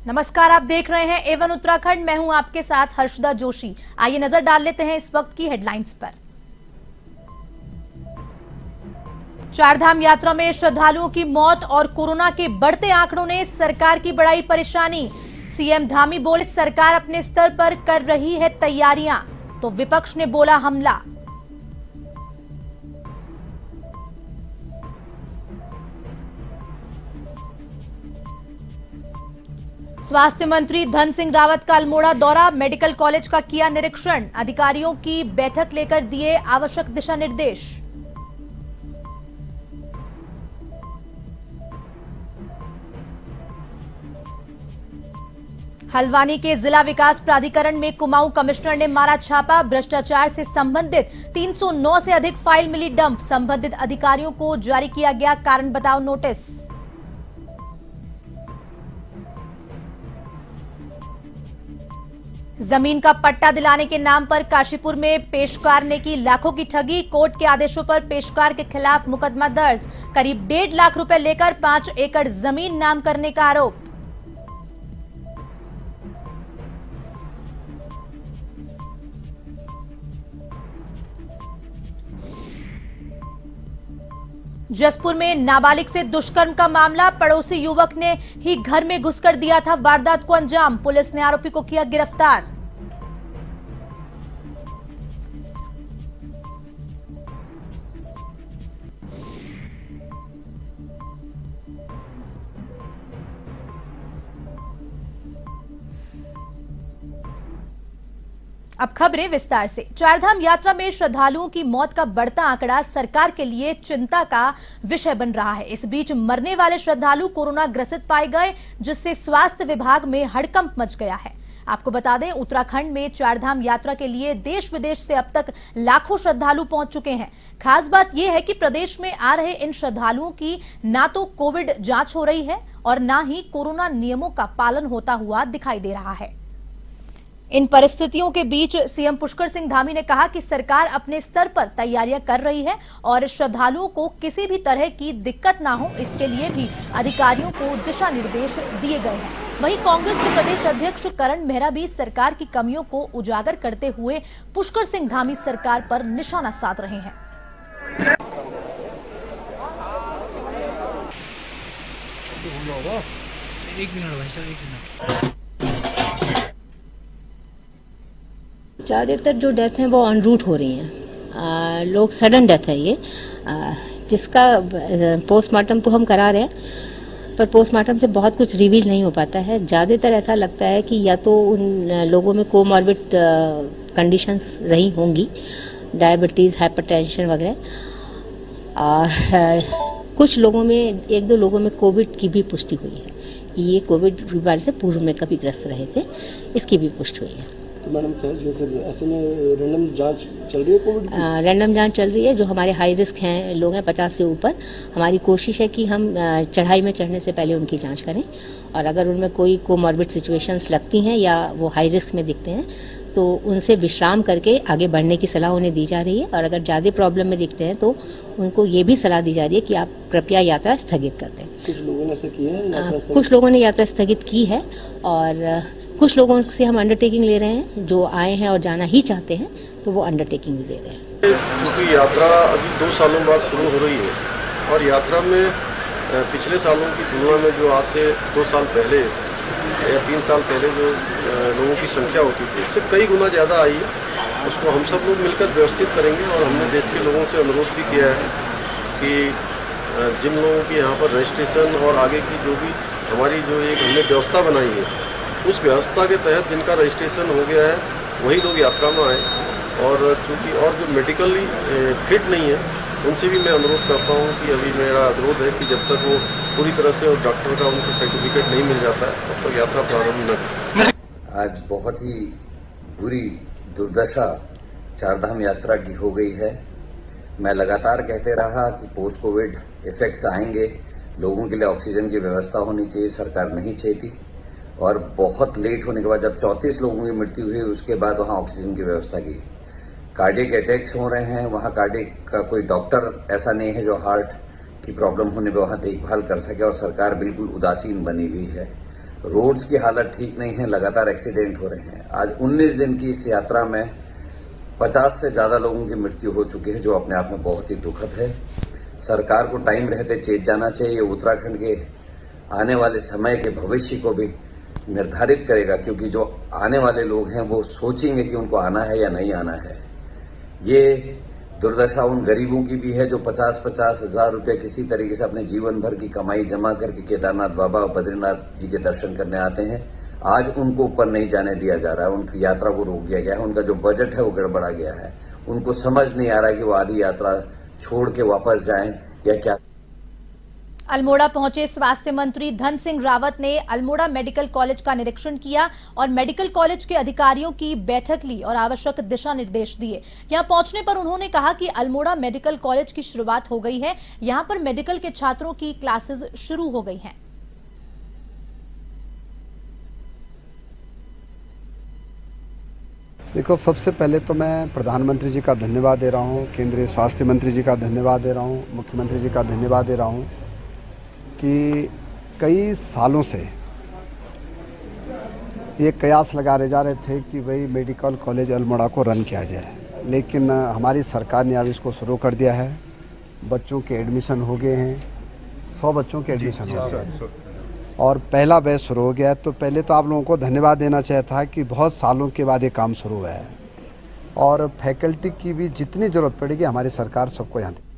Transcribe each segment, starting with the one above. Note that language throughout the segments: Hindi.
नमस्कार, आप देख रहे हैं एवन उत्तराखंड। मैं हूं आपके साथ हर्षदा जोशी। आइए नजर डाल लेते हैं इस वक्त की हेडलाइंस पर। चारधाम यात्रा में श्रद्धालुओं की मौत और कोरोना के बढ़ते आंकड़ों ने सरकार की बढ़ाई परेशानी। सीएम धामी बोले सरकार अपने स्तर पर कर रही है तैयारियां, तो विपक्ष ने बोला हमला। स्वास्थ्य मंत्री धन सिंह रावत का अल्मोड़ा दौरा, मेडिकल कॉलेज का किया निरीक्षण, अधिकारियों की बैठक लेकर दिए आवश्यक दिशा निर्देश। हल्द्वानी के जिला विकास प्राधिकरण में कुमाऊं कमिश्नर ने मारा छापा, भ्रष्टाचार से संबंधित 309 से अधिक फाइल मिली डंप, संबंधित अधिकारियों को जारी किया गया कारण बताओ नोटिस। जमीन का पट्टा दिलाने के नाम पर काशीपुर में पेशकार ने की लाखों की ठगी, कोर्ट के आदेशों पर पेशकार के खिलाफ मुकदमा दर्ज, करीब 1.5 लाख रुपए लेकर 5 एकड़ जमीन नाम करने का आरोप। जसपुर में नाबालिग से दुष्कर्म का मामला, पड़ोसी युवक ने ही घर में घुसकर दिया था वारदात को अंजाम, पुलिस ने आरोपी को किया गिरफ्तार। अब खबरें विस्तार से। चारधाम यात्रा में श्रद्धालुओं की मौत का बढ़ता आंकड़ा सरकार के लिए चिंता का विषय बन रहा है। इस बीच मरने वाले श्रद्धालु कोरोना ग्रसित पाए गए, जिससे स्वास्थ्य विभाग में हड़कंप मच गया है। आपको बता दें, उत्तराखंड में चारधाम यात्रा के लिए देश विदेश से अब तक लाखों श्रद्धालु पहुंच चुके हैं। खास बात यह है कि प्रदेश में आ रहे इन श्रद्धालुओं की ना तो कोविड जांच हो रही है और ना ही कोरोना नियमों का पालन होता हुआ दिखाई दे रहा है। इन परिस्थितियों के बीच सीएम पुष्कर सिंह धामी ने कहा कि सरकार अपने स्तर पर तैयारियां कर रही है और श्रद्धालुओं को किसी भी तरह की दिक्कत ना हो, इसके लिए भी अधिकारियों को दिशा निर्देश दिए गए हैं। वहीं कांग्रेस के प्रदेश अध्यक्ष करण मेहरा भी सरकार की कमियों को उजागर करते हुए पुष्कर सिंह धामी सरकार पर निशाना साध रहे हैं। एक मिनट भाई साहब, 1 मिनट। ज़्यादातर जो डेथ हैं वो ऑन रूट हो रही हैं। लोग सडन डेथ है ये, जिसका पोस्टमार्टम तो हम करा रहे हैं, पर पोस्टमार्टम से बहुत कुछ रिवील नहीं हो पाता है। ज़्यादातर ऐसा लगता है कि या तो उन लोगों में कोमॉर्बिड कंडीशंस रही होंगी, डायबिटीज़, हाइपरटेंशन वगैरह, और कुछ लोगों में, 1-2 लोगों में कोविड की भी पुष्टि हुई है कि ये कोविड बीमारी से पूर्व में कभी ग्रस्त रहे थे, इसकी भी पुष्टि हुई है। तो मैडम क्या जो फिर ऐसे में रैंडम जांच चल रही है कोविड की? रैंडम जांच चल रही है। जो हमारे हाई रिस्क हैं लोग हैं 50 से ऊपर, हमारी कोशिश है कि हम चढ़ाई में चढ़ने से पहले उनकी जांच करें, और अगर उनमें कोई कोमॉर्बिड सिचुएशंस लगती हैं या वो हाई रिस्क में दिखते हैं तो उनसे विश्राम करके आगे बढ़ने की सलाह उन्हें दी जा रही है। और अगर ज़्यादा प्रॉब्लम में दिखते हैं तो उनको ये भी सलाह दी जा रही है कि आप कृपया यात्रा स्थगित कर दें। कुछ लोगों ने ऐसा किया है? कुछ लोगों ने यात्रा स्थगित की है, और कुछ लोगों से हम अंडरटेकिंग ले रहे हैं, जो आए हैं और जाना ही चाहते हैं तो वो अंडरटेकिंग भी दे रहे हैं। क्योंकि यात्रा अभी 2 सालों बाद शुरू हो रही है, और यात्रा में पिछले सालों की तुलना में जो आज से 2 साल पहले या 3 साल पहले जो लोगों की संख्या होती थी, उससे कई गुना ज़्यादा आई है। उसको हम सब लोग मिलकर व्यवस्थित करेंगे, और हमने देश के लोगों से अनुरोध भी किया है कि जिन लोगों की यहाँ पर रजिस्ट्रेशन और आगे की जो भी हमारी जो एक हमने व्यवस्था बनाई है, उस व्यवस्था के तहत जिनका रजिस्ट्रेशन हो गया है वही लोग यात्रा में आए। और चूँकि और जो मेडिकली फिट नहीं है उनसे भी मैं अनुरोध करता हूँ कि अभी मेरा अनुरोध है कि जब तक वो पूरी तरह से डॉक्टर का उनको सर्टिफिकेट नहीं मिल जाता है तब तक यात्रा प्रारंभ न करें। आज बहुत ही बुरी दुर्दशा चारधाम यात्रा की हो गई है। मैं लगातार कहते रहा कि पोस्ट कोविड इफेक्ट्स आएंगे, लोगों के लिए ऑक्सीजन की व्यवस्था होनी चाहिए, सरकार नहीं चाहती। और बहुत लेट होने के बाद जब 34 लोगों की मृत्यु हुई, उसके बाद वहाँ ऑक्सीजन की व्यवस्था की। कार्डियक अटैक्स हो रहे हैं, वहाँ कार्डियक का कोई डॉक्टर ऐसा नहीं है जो हार्ट की प्रॉब्लम होने पर वहाँ देखभाल कर सके, और सरकार बिल्कुल उदासीन बनी हुई है। रोड्स की हालत ठीक नहीं है, लगातार एक्सीडेंट हो रहे हैं। आज 19 दिन की इस यात्रा में 50 से ज्यादा लोगों की मृत्यु हो चुकी है, जो अपने आप में बहुत ही दुखद है। सरकार को टाइम रहते चेत जाना चाहिए। उत्तराखंड के आने वाले समय के भविष्य को भी निर्धारित करेगा, क्योंकि जो आने वाले लोग हैं वो सोचेंगे कि उनको आना है या नहीं आना है। ये दुर्दशा उन गरीबों की भी है जो 50-50 हजार रुपये किसी तरीके से अपने जीवन भर की कमाई जमा करके केदारनाथ बाबा और बद्रीनाथ जी के दर्शन करने आते हैं। आज उनको ऊपर नहीं जाने दिया जा रहा है, उनकी यात्रा को रोक दिया गया है। उनका जो बजट है वो गड़बड़ा गया है। उनको समझ नहीं आ रहा कि वो आधी यात्रा छोड़ के वापस जाएं या क्या। अल्मोड़ा पहुंचे स्वास्थ्य मंत्री धन सिंह रावत ने अल्मोड़ा मेडिकल कॉलेज का निरीक्षण किया और मेडिकल कॉलेज के अधिकारियों की बैठक ली और आवश्यक दिशा निर्देश दिए। यहां पहुंचने पर उन्होंने कहा कि अल्मोड़ा मेडिकल कॉलेज की शुरुआत हो गई है। यहां पर मेडिकल के छात्रों की क्लासेस शुरू हो गई हैं। देखो, सबसे पहले तो मैं प्रधानमंत्री जी का धन्यवाद दे रहा हूँ, केंद्रीय स्वास्थ्य मंत्री जी का धन्यवाद दे रहा हूँ, मुख्यमंत्री जी का धन्यवाद दे रहा हूँ कि कई सालों से ये कयास लगा रहे जा रहे थे कि भाई मेडिकल कॉलेज अल्मोड़ा को रन किया जाए, लेकिन हमारी सरकार ने अब इसको शुरू कर दिया है। बच्चों के एडमिशन हो गए हैं, 100 बच्चों के एडमिशन हो गए और पहला बैच शुरू हो गया। तो पहले तो आप लोगों को धन्यवाद देना चाहिए था कि बहुत सालों के बाद ये काम शुरू हुआ है और फैकल्टी की भी जितनी ज़रूरत पड़ेगी हमारी सरकार सबको यहाँ देगी।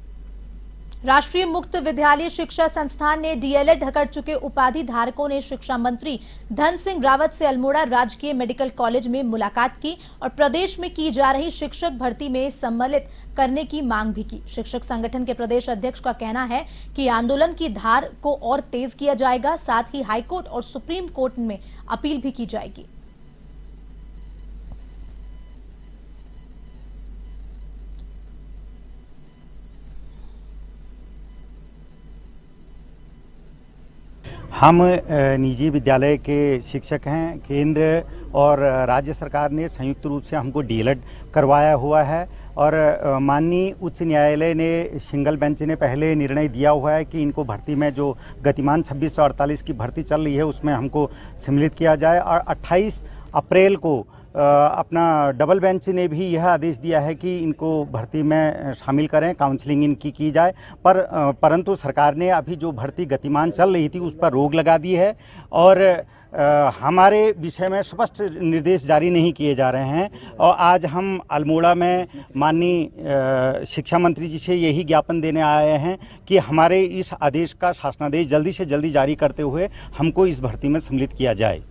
राष्ट्रीय मुक्त विद्यालय शिक्षा संस्थान ने डीएलएड कर चुके उपाधि धारकों ने शिक्षा मंत्री धन सिंह रावत से अल्मोड़ा राजकीय मेडिकल कॉलेज में मुलाकात की और प्रदेश में की जा रही शिक्षक भर्ती में सम्मिलित करने की मांग भी की। शिक्षक संगठन के प्रदेश अध्यक्ष का कहना है कि आंदोलन की धार को और तेज किया जाएगा, साथ ही हाईकोर्ट और सुप्रीम कोर्ट में अपील भी की जाएगी। हम निजी विद्यालय के शिक्षक हैं। केंद्र और राज्य सरकार ने संयुक्त रूप से हमको डीएलएड करवाया हुआ है और माननीय उच्च न्यायालय ने सिंगल बेंच ने पहले निर्णय दिया हुआ है कि इनको भर्ती में जो गतिमान 2648 की भर्ती चल रही है उसमें हमको सम्मिलित किया जाए। और 28 अप्रैल को अपना डबल बेंच ने भी यह आदेश दिया है कि इनको भर्ती में शामिल करें, काउंसलिंग इनकी की जाए। परंतु सरकार ने अभी जो भर्ती गतिमान चल रही थी उस पर रोक लगा दी है और हमारे विषय में स्पष्ट निर्देश जारी नहीं किए जा रहे हैं। और आज हम अल्मोड़ा में माननीय शिक्षा मंत्री जी से यही ज्ञापन देने आए हैं कि हमारे इस आदेश का शासनादेश जल्दी से जल्दी जारी करते हुए हमको इस भर्ती में सम्मिलित किया जाए।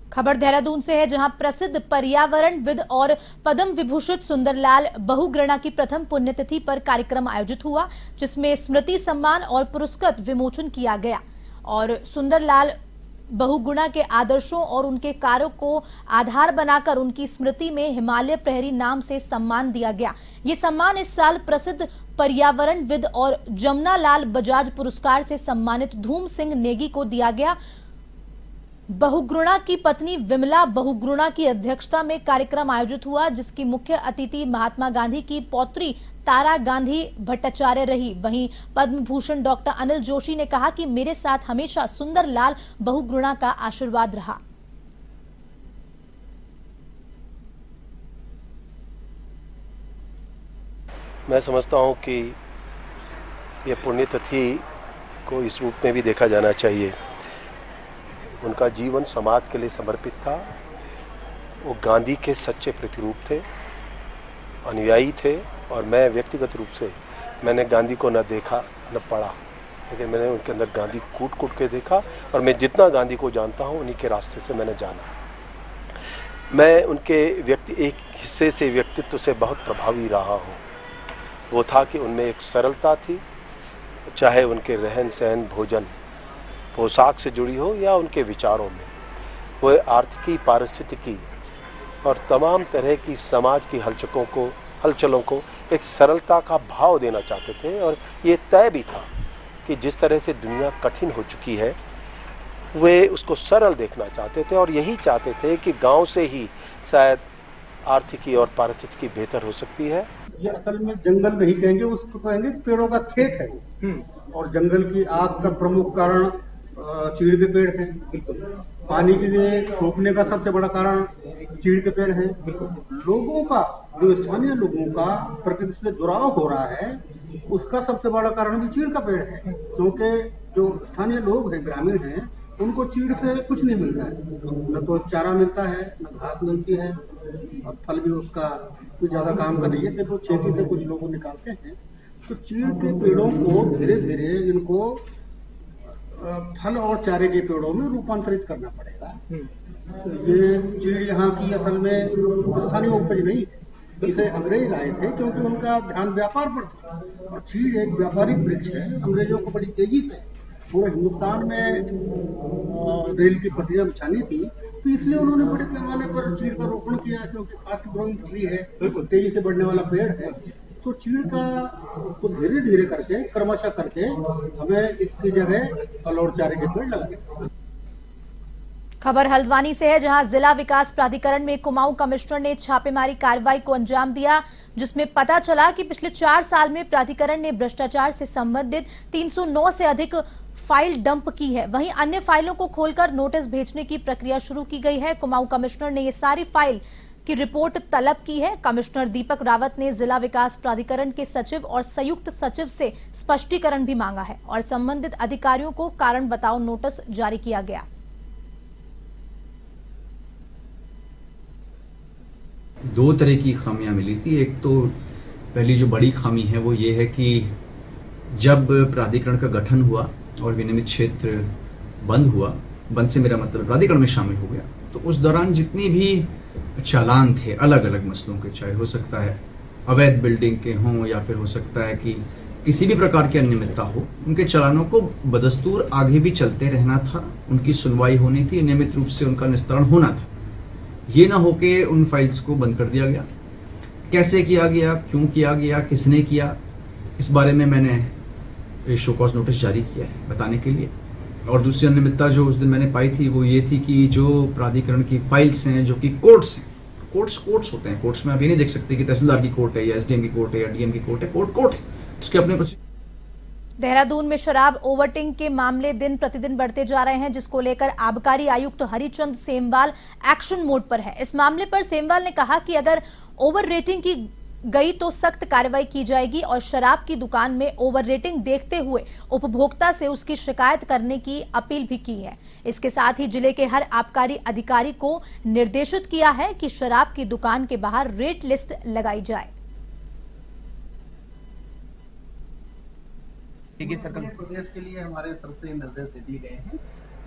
खबर देहरादून से है, जहां प्रसिद्ध पर्यावरणविद और पद्म विभूषित सुंदरलाल बहुगुणा की प्रथम पुण्यतिथि पर कार्यक्रम आयोजित हुआ, जिसमें स्मृति सम्मान और पुरस्कृत विमोचन किया गया और सुंदरलाल बहुगुणा के आदर्शों और उनके कार्यों को आधार बनाकर उनकी स्मृति में हिमालय प्रहरी नाम से सम्मान दिया गया। ये सम्मान इस साल प्रसिद्ध पर्यावरणविद और जमुनालाल बजाज पुरस्कार से सम्मानित धूम सिंह नेगी को दिया गया। बहुगुणा की पत्नी विमला बहुगुणा की अध्यक्षता में कार्यक्रम आयोजित हुआ, जिसकी मुख्य अतिथि महात्मा गांधी की पौत्री तारा गांधी भट्टाचार्य रही। वहीं पद्म भूषण डॉक्टर अनिल जोशी ने कहा कि मेरे साथ हमेशा सुंदरलाल बहुगुणा का आशीर्वाद रहा। मैं समझता हूं कि ये पुण्यतिथि को इस रूप में भी देखा जाना चाहिए। उनका जीवन समाज के लिए समर्पित था। वो गांधी के सच्चे प्रतिरूप थे, अनुयायी थे और मैं व्यक्तिगत रूप से मैंने गांधी को न देखा न पढ़ा, लेकिन मैंने उनके अंदर गांधी कूट कूट के देखा और मैं जितना गांधी को जानता हूँ उन्हीं के रास्ते से मैंने जाना। मैं उनके एक हिस्से से व्यक्तित्व से बहुत प्रभावी रहा हूँ। वो था कि उनमें एक सरलता थी, चाहे उनके रहन सहन, भोजन, पोशाक से जुड़ी हो या उनके विचारों में। वो आर्थिकी, पारिस्थितिकी और तमाम तरह की समाज की हलचलों को एक सरलता का भाव देना चाहते थे और ये तय भी था कि जिस तरह से दुनिया कठिन हो चुकी है वे उसको सरल देखना चाहते थे और यही चाहते थे कि गांव से ही शायद आर्थिकी और पारिस्थितिकी बेहतर हो सकती है। ये असल में जंगल नहीं कहेंगे, उसको कहेंगे पेड़ों का खेत है वो। और जंगल की आग का प्रमुख कारण चीड़ के पेड़ हैं। पानी के लिए सूखने का सबसे बड़ा कारण चीड़ के पेड़ हैं। लोगों का, जो स्थानीय लोगों का प्रकृति से जुड़ाव हो रहा है, उसका सबसे बड़ा कारण भी चीड़ का पेड़ है, क्योंकि जो स्थानीय लोग हैं, ग्रामीण हैं, उनको चीड़ से कुछ नहीं मिलता है, न तो चारा मिलता है, न घास मिलती है, और फल भी उसका कुछ ज्यादा काम का नहीं है, तो खेती से कुछ लोग निकालते हैं। तो चीड़ के पेड़ों को धीरे धीरे इनको फल और चारे के पेड़ों में रूपांतरित करना पड़ेगा। तो ये चीड़ यहाँ की असल में स्थानीय उपज नहीं है, इसे अंग्रेज लाए थे क्योंकि उनका ध्यान व्यापार पर था, और चीड़ एक व्यापारिक वृक्ष है। अंग्रेजों को बड़ी तेजी से पूरे हिंदुस्तान में रेल की पटरियां बिछानी थी, तो इसलिए उन्होंने बड़े पैमाने पर चीड़ का रोपण किया, क्योंकि फास्ट ग्रोइंग ट्री है, तेजी से बढ़ने वाला पेड़ है। तो चीड़ का को धीरे धीरे करके, क्रमशः करके हमें इसकी जगह फल और चारे के पेड़ लगाने। खबर हल्द्वानी से है, जहां जिला विकास प्राधिकरण में कुमाऊं कमिश्नर ने छापेमारी कार्रवाई को अंजाम दिया, जिसमें पता चला कि पिछले 4 साल में प्राधिकरण ने भ्रष्टाचार से संबंधित 309 से अधिक फाइल डंप की है। वहीं अन्य फाइलों को खोलकर नोटिस भेजने की प्रक्रिया शुरू की गई है। कुमाऊं कमिश्नर ने ये सारी फाइल की रिपोर्ट तलब की है। कमिश्नर दीपक रावत ने जिला विकास प्राधिकरण के सचिव और संयुक्त सचिव से स्पष्टीकरण भी मांगा है और संबंधित अधिकारियों को कारण बताओ नोटिस जारी किया गया। दो तरह की खामियां मिली थी। एक तो पहली जो बड़ी खामी है वो ये है कि जब प्राधिकरण का गठन हुआ और विनियमित क्षेत्र बंद हुआ, बंद से मेरा मतलब प्राधिकरण में शामिल हो गया, तो उस दौरान जितनी भी चालान थे अलग अलग मसलों के, चाहे हो सकता है अवैध बिल्डिंग के हों या फिर हो सकता है कि किसी भी प्रकार की अनियमितता हो, उनके चालानों को बदस्तूर आगे भी चलते रहना था, उनकी सुनवाई होनी थी, नियमित रूप से उनका निस्तारण होना था। ये ना हो कि उन फाइल्स को बंद कर दिया गया। कैसे किया गया, क्यों किया गया, किसने किया, इस बारे में मैंने शो कॉज नोटिस जारी किया है बताने के लिए। और दूसरी अनियमितता जो उस दिन मैंने पाई थी वो ये थी कि जो प्राधिकरण की फाइल्स हैं, जो कि कोर्ट्स हैं, कोर्ट्स होते हैं, कोर्ट्स में आप ये नहीं देख सकते कि तहसीलदार की कोर्ट है या एसडीएम की कोर्ट है या डीएम की कोर्ट है, कोर्ट है, उसके अपने। देहरादून में शराब ओवरटेकिंग के मामले दिन प्रतिदिन बढ़ते जा रहे हैं, जिसको लेकर आबकारी आयुक्त हरिचंद सेमवाल एक्शन मोड पर है। इस मामले पर सेमवाल ने कहा कि अगर ओवर रेटिंग की गई तो सख्त कार्रवाई की जाएगी और शराब की दुकान में ओवर रेटिंग देखते हुए उपभोक्ता से उसकी शिकायत करने की अपील भी की है। इसके साथ ही जिले के हर आबकारी अधिकारी को निर्देशित किया है कि शराब की दुकान के बाहर रेट लिस्ट लगाई जाए। प्रदेश के लिए हमारे तरफ से निर्देश दे दिए गए हैं।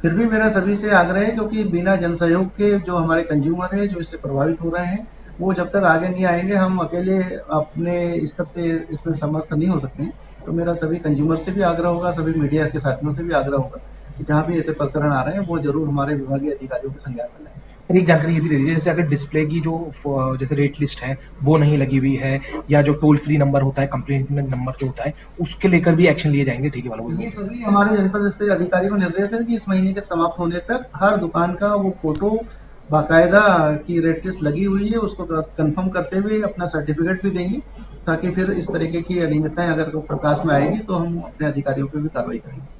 फिर भी मेरा सभी से आग्रह है, क्योंकि बिना जनसहयोग के जो हमारे कंज्यूमर है, जो इससे प्रभावित हो रहे हैं, वो जब तक आगे नहीं आएंगे, हम अकेले अपने स्तर से इसमें समर्थ नहीं हो सकते हैं। तो मेरा सभी कंज्यूमर से भी आग्रह होगा, सभी मीडिया के साथियों से भी आग्रह होगा कि जहाँ भी ऐसे प्रकरण आ रहे हैं वो जरूर हमारे विभागीय अधिकारियों के संज्ञान में लाएं। सर, एक जानकारी ये भी दे दीजिए, जैसे अगर डिस्प्ले की जो जैसे रेट लिस्ट है वो नहीं लगी हुई है, या जो टोल फ्री नंबर होता है, कंप्लेंट नंबर जो होता है, उसके लेकर भी एक्शन लिए जाएंगे ठेके वालों को। ये सभी हमारे जनपद स्तर अधिकारी को निर्देश है कि इस महीने के समाप्त होने तक हर दुकान का वो फोटो बाकायदा की रेट लिस्ट लगी हुई है, उसको कंफर्म करते हुए अपना सर्टिफिकेट भी देंगे, ताकि फिर इस तरीके की अनियमितताएं अगर प्रकाश में आएगी तो हम अपने अधिकारियों पर भी कार्रवाई करेंगे।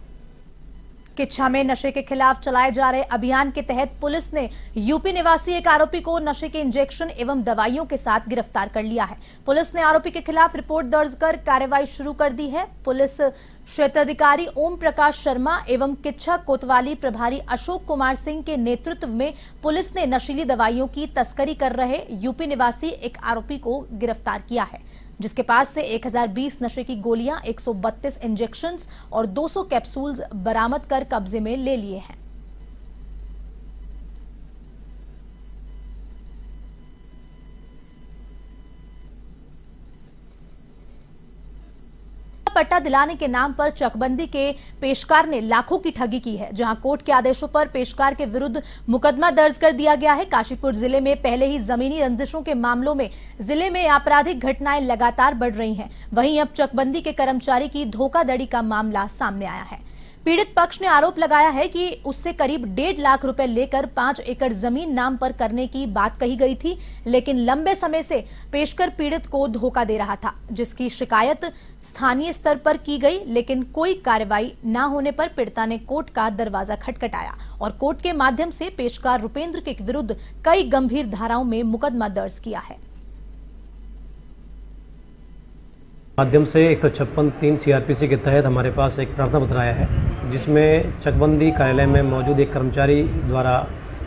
किच्छा में नशे के खिलाफ चलाए जा रहे अभियान के तहत पुलिस ने यूपी निवासी एक आरोपी को नशे के इंजेक्शन एवं दवाइयों के साथ गिरफ्तार कर लिया है। पुलिस ने आरोपी के खिलाफ रिपोर्ट दर्ज कर कार्रवाई शुरू कर दी है। पुलिस क्षेत्राधिकारी ओम प्रकाश शर्मा एवं किच्छा कोतवाली प्रभारी अशोक कुमार सिंह के नेतृत्व में पुलिस ने नशीली दवाइयों की तस्करी कर रहे यूपी निवासी एक आरोपी को गिरफ्तार किया है, जिसके पास से 1020 नशे की गोलियां, 132 इंजेक्शंस और 200 कैप्सूल्स बरामद कर कब्जे में ले लिए हैं। पट्टा दिलाने के नाम पर चकबंदी के पेशकार ने लाखों की ठगी की है, जहां कोर्ट के आदेशों पर पेशकार के विरुद्ध मुकदमा दर्ज कर दिया गया है। काशीपुर जिले में पहले ही जमीनी रंजिशों के मामलों में जिले में आपराधिक घटनाएं लगातार बढ़ रही हैं। वहीं अब चकबंदी के कर्मचारी की धोखाधड़ी का मामला सामने आया है। पीड़ित पक्ष ने आरोप लगाया है कि उससे करीब 1.5 लाख रुपए लेकर 5 एकड़ जमीन नाम पर करने की बात कही गई थी, लेकिन लंबे समय से पेशकर पीड़ित को धोखा दे रहा था, जिसकी शिकायत स्थानीय स्तर पर की गई, लेकिन कोई कार्रवाई न होने पर पीड़िता ने कोर्ट का दरवाजा खटखटाया और कोर्ट के माध्यम से पेशकार रुपेंद्र के विरुद्ध कई गंभीर धाराओं में मुकदमा दर्ज किया है। माध्यम से 156(3) CRPC के तहत हमारे पास एक प्रार्थना पत्र आया है, जिसमें चकबंदी कार्यालय में मौजूद एक कर्मचारी द्वारा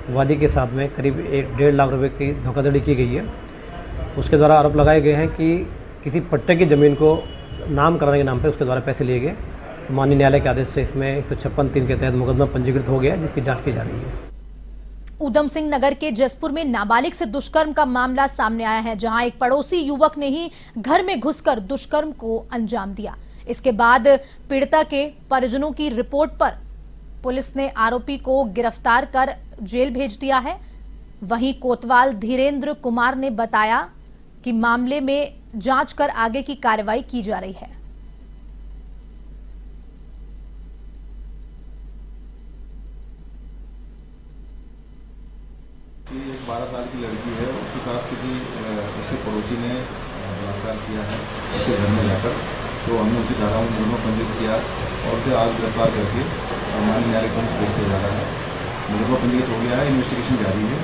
वादी के साथ में करीब 1.5 लाख रुपए की धोखाधड़ी की गई है। उसके द्वारा आरोप लगाए गए हैं कि किसी पट्टे की ज़मीन को नाम कराने के नाम पर उसके द्वारा पैसे लिए गए। तो माननीय न्यायालय के आदेश से इसमें 156(3) के तहत मुकदमा पंजीकृत हो गया, जिसकी जाँच की जा रही है। ऊधम सिंह नगर के जसपुर में नाबालिग से दुष्कर्म का मामला सामने आया है, जहां एक पड़ोसी युवक ने ही घर में घुसकर दुष्कर्म को अंजाम दिया। इसके बाद पीड़िता के परिजनों की रिपोर्ट पर पुलिस ने आरोपी को गिरफ्तार कर जेल भेज दिया है। वहीं कोतवाल धीरेन्द्र कुमार ने बताया कि मामले में जांच कर आगे की कार्रवाई की जा रही है। एक 12 साल की लड़की है, उसके साथ उसके पड़ोसी ने बलात्कार किया है उसके घर में जाकर। तो हमने उसकी धाराओं में मुकदमा पंजीकृत किया और उसे आज गिरफ्तार करके माननीय न्यायालय के समक्ष पेश किया जा रहा है। मुकदमा पंजीकृत हो गया है, इन्वेस्टिगेशन जारी है।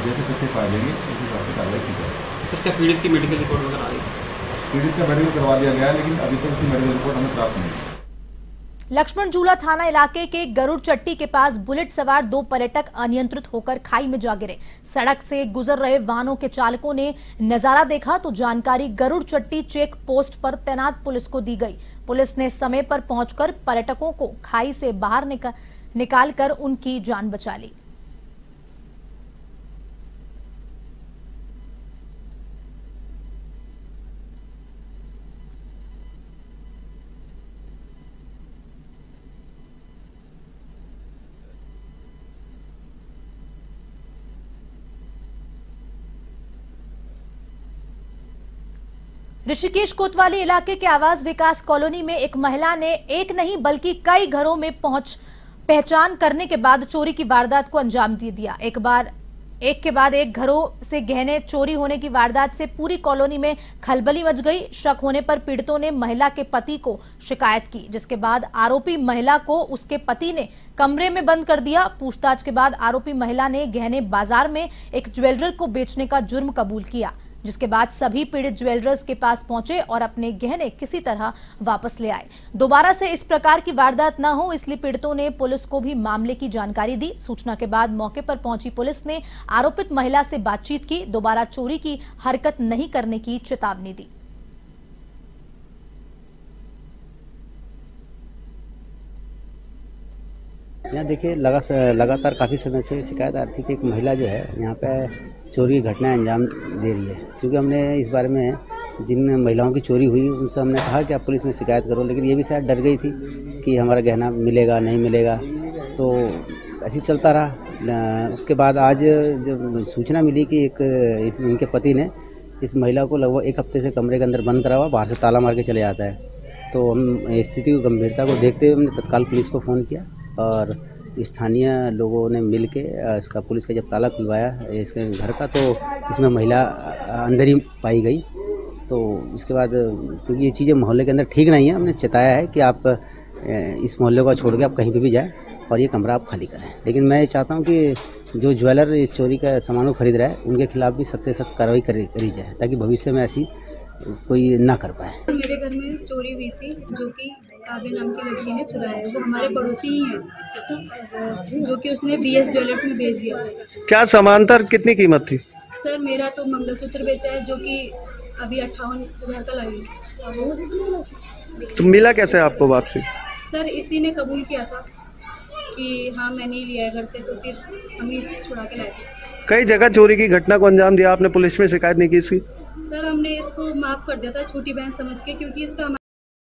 जैसे तथ्य पाए जाएंगे उस हिसाब से कार्रवाई की जाएगी। सर, क्या पीड़ित की मेडिकल रिपोर्ट वगैरह आई? पीड़ित का मेडिकल करवा दिया गया है, लेकिन अभी तक उसकी मेडिकल रिपोर्ट हमें प्राप्त नहीं है। लक्ष्मण झूला थाना इलाके के गरुड़ चट्टी के पास बुलेट सवार 2 पर्यटक अनियंत्रित होकर खाई में जा गिरे। सड़क से गुजर रहे वाहनों के चालकों ने नजारा देखा तो जानकारी गरुड़ चट्टी चेक पोस्ट पर तैनात पुलिस को दी गई। पुलिस ने समय पर पहुंचकर पर्यटकों को खाई से बाहर निकालकर उनकी जान बचा ली। ऋषिकेश कोतवाली इलाके के आवास विकास कॉलोनी में एक महिला ने एक नहीं बल्कि कई घरों में पहचान करने के बाद चोरी की वारदात को अंजाम दे दिया। एक के बाद एक घरों से गहने चोरी होने की वारदात से पूरी कॉलोनी में खलबली मच गई। शक होने पर पीड़ितों ने महिला के पति को शिकायत की, जिसके बाद आरोपी महिला को उसके पति ने कमरे में बंद कर दिया। पूछताछ के बाद आरोपी महिला ने गहने बाजार में एक ज्वेलर को बेचने का जुर्म कबूल किया, जिसके बाद सभी पीड़ित ज्वेलर्स के पास पहुंचे और अपने गहने किसी तरह वापस ले आए। दोबारा से इस प्रकार की वारदात न हो, इसलिए पीड़ितों ने पुलिस को भी मामले की जानकारी दी। सूचना के बाद मौके पर पहुंची पुलिस ने आरोपित महिला से बातचीत की, दोबारा चोरी की हरकत नहीं करने की चेतावनी दी। यहाँ देखिए लगातार काफ़ी समय से शिकायत आ रही थी कि एक महिला जो है यहाँ पे चोरी की घटनाएं अंजाम दे रही है। क्योंकि हमने इस बारे में जिन महिलाओं की चोरी हुई उनसे हमने कहा कि आप पुलिस में शिकायत करो, लेकिन ये भी शायद डर गई थी कि हमारा गहना मिलेगा नहीं मिलेगा, तो ऐसे ही चलता रहा। उसके बाद आज जब सूचना मिली कि इनके पति ने इस महिला को लगभग 1 हफ्ते से कमरे के अंदर बंद करा हुआ, बाहर से ताला मार के चले जाता है, तो हम स्थिति की गंभीरता को देखते हुए हमने तत्काल पुलिस को फ़ोन किया और स्थानीय लोगों ने मिल के इसका पुलिस का जब ताला खुलवाया इसके घर का, तो इसमें महिला अंदर ही पाई गई। तो इसके बाद क्योंकि ये चीज़ें मोहल्ले के अंदर ठीक नहीं है, हमने चेताया है कि आप इस मोहल्ले को छोड़ के आप कहीं पे भी जाएं और ये कमरा आप खाली करें। लेकिन मैं चाहता हूँ कि जो ज्वेलर इस चोरी का सामान को खरीद रहा है उनके खिलाफ भी सख्त से सख्त कार्रवाई करी जाए, ताकि भविष्य में ऐसी कोई ना कर पाए। मेरे घर में चोरी हुई थी जो कि काबिल नाम की लड़की ने चुराया है। वो हमारे पड़ोसी ही है, जो कि उसने BS ज्वेलर्स में बेच दिया। क्या सामान था, कितनी कीमत थी? सर मेरा तो मंगलसूत्र बेचा है, जो कि अभी 58,000 का लगी। तो मिला कैसे आपको वापसी? सर इसी ने कबूल किया था कि हाँ मैंने लिया है घर से, तो फिर हम ही छुड़ा के लाए थे। कई जगह चोरी की घटना को अंजाम दिया, आपने पुलिस में शिकायत नहीं की इसकी? सर हमने इसको माफ़ कर दिया था छोटी बहन समझ के, क्योंकि इसका